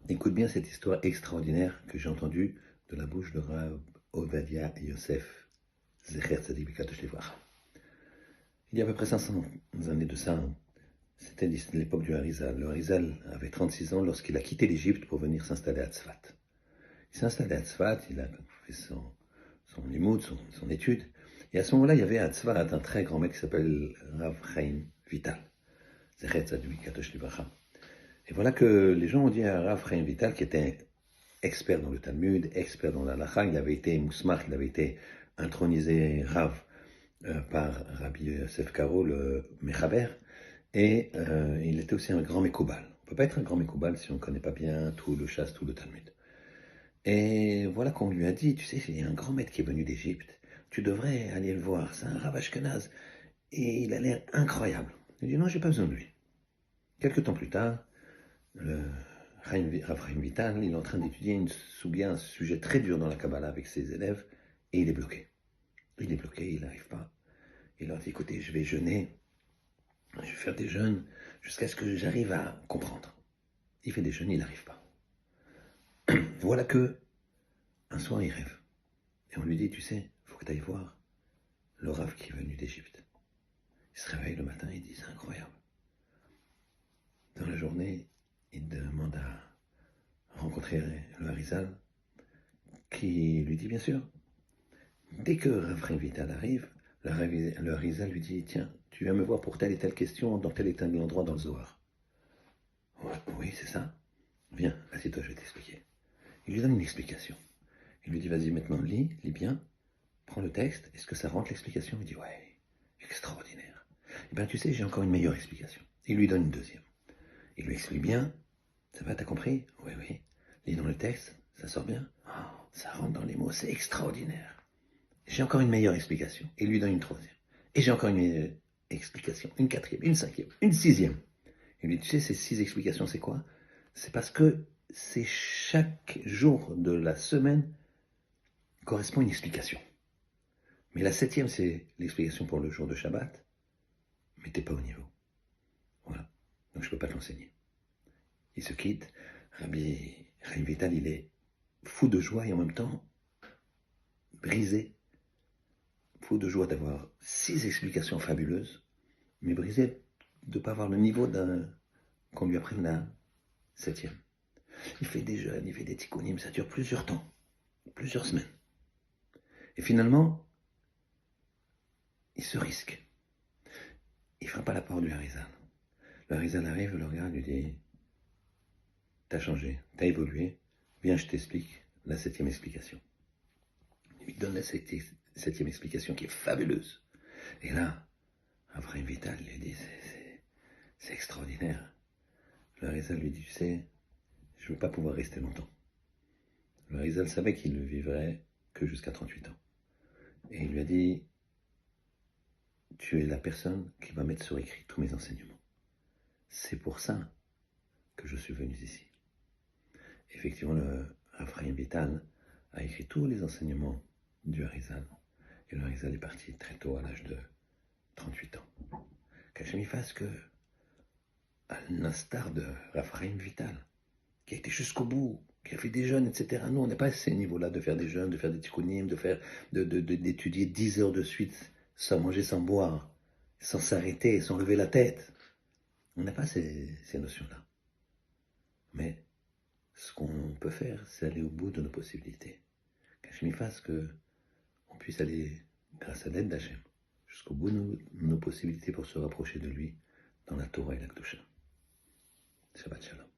Écoute bien cette histoire extraordinaire que j'ai entendue de la bouche de Rav Ovadia Yosef, Zecher Tzadik Bekadosh Livracha. Il y a à peu près 500 années de ça, c'était l'époque du Harizal. Le Harizal avait 36 ans lorsqu'il a quitté l'Égypte pour venir s'installer à Tzfat. Il s'est installé à Tzfat, il a fait son limoud, son étude. Et à ce moment-là, il y avait à Tzfat un très grand maître qui s'appelle Rav Chaim Vital, Zecher Tzadik Bekadosh Livracha. Et voilà que les gens ont dit à Rav Chaim Vital, qui était expert dans le Talmud, expert dans la Lacha, il avait été mousmach, il avait été intronisé Rav par Rabbi Yosef Karo, le Mechaber, et il était aussi un grand Mekoubal. On ne peut pas être un grand Mekoubal si on ne connaît pas bien tout le chasse, tout le Talmud. Et voilà qu'on lui a dit, tu sais, il y a un grand maître qui est venu d'Égypte, tu devrais aller le voir, c'est un Rav Ashkenaz, et il a l'air incroyable. Il dit non, j'ai pas besoin de lui. Quelques temps plus tard, le Rav Chaim Vital, il est en train d'étudier un sujet très dur dans la Kabbalah avec ses élèves, et il est bloqué. Il est bloqué, il n'arrive pas. Il leur dit, écoutez, je vais jeûner, je vais faire des jeûnes, jusqu'à ce que j'arrive à comprendre. Il fait des jeûnes, il n'arrive pas. Voilà que, un soir, il rêve. Et on lui dit, tu sais, il faut que tu ailles voir le Rav qui est venu d'Égypte. Il se réveille le matin, il dit, c'est incroyable. Dans la journée, il demande à rencontrer le Harizal, qui lui dit, bien sûr. Dès que Rav Chaim Vital arrive, le Harizal lui dit, tiens, tu viens me voir pour telle et telle question dans tel et tel endroit dans le Zohar. Ouais, oui, c'est ça. Viens, assieds-toi, je vais t'expliquer. Il lui donne une explication. Il lui dit, vas-y, maintenant, lis bien, prends le texte, est-ce que ça rentre l'explication? Il dit, ouais, extraordinaire. Eh bien, tu sais, j'ai encore une meilleure explication. Il lui donne une deuxième. Il lui explique bien, ça va, t'as compris? Oui, oui. Lis dans le texte, ça sort bien? Oh, ça rentre dans les mots, c'est extraordinaire. J'ai encore une meilleure explication. Il lui donne une troisième. Et j'ai encore une meilleure explication, une quatrième, une cinquième, une sixième. Il lui dit, tu sais, ces 6 explications, c'est quoi? C'est parce que c'est chaque jour de la semaine correspond à une explication. Mais la 7e, c'est l'explication pour le jour de Shabbat, mais t'es pas au niveau. Voilà. Donc je peux pas te l'enseigner. Il se quitte. Rabbi Chaim Vital, il est fou de joie et en même temps brisé. Fou de joie d'avoir 6 explications fabuleuses, mais brisé de ne pas avoir le niveau qu'on lui apprenne la 7e. Il fait des jeûnes, il fait des tikkunim, ça dure plusieurs temps, plusieurs semaines. Et finalement, il se risque. Il ne frappe pas la porte du Harizal. Le Harizal arrive, le regarde, lui dit, t'as changé, t'as évolué, viens, je t'explique la 7e explication. Il lui donne la 7e explication qui est fabuleuse. Et là, après Vital lui dit, c'est extraordinaire. Le Harizal lui dit, tu sais, je ne veux pas pouvoir rester longtemps. Le Harizal savait qu'il ne vivrait que jusqu'à 38 ans. Et il lui a dit, tu es la personne qui va mettre sur écrit tous mes enseignements. C'est pour ça que je suis venu ici. Effectivement, le Rav Chaim Vital a écrit tous les enseignements du Harizal. Et le Harizal est parti très tôt, à l'âge de 38 ans. Qu'Hachem y fasse que, à l'instar de Rav Chaim Vital, qui a été jusqu'au bout, qui a fait des jeûnes, etc. Nous, on n'est pas à ces niveaux-là de faire des jeûnes, de faire des tikkunim, d'étudier 10 heures de suite, sans manger, sans boire, sans s'arrêter, sans lever la tête. On n'a pas ces notions-là. Mais ce qu'on peut faire, c'est aller au bout de nos possibilités. Qu'Hachem y fasse qu'on puisse aller, grâce à l'aide d'Hachem, jusqu'au bout de nos possibilités pour se rapprocher de lui dans la Torah et la Kedusha. Shabbat Shalom.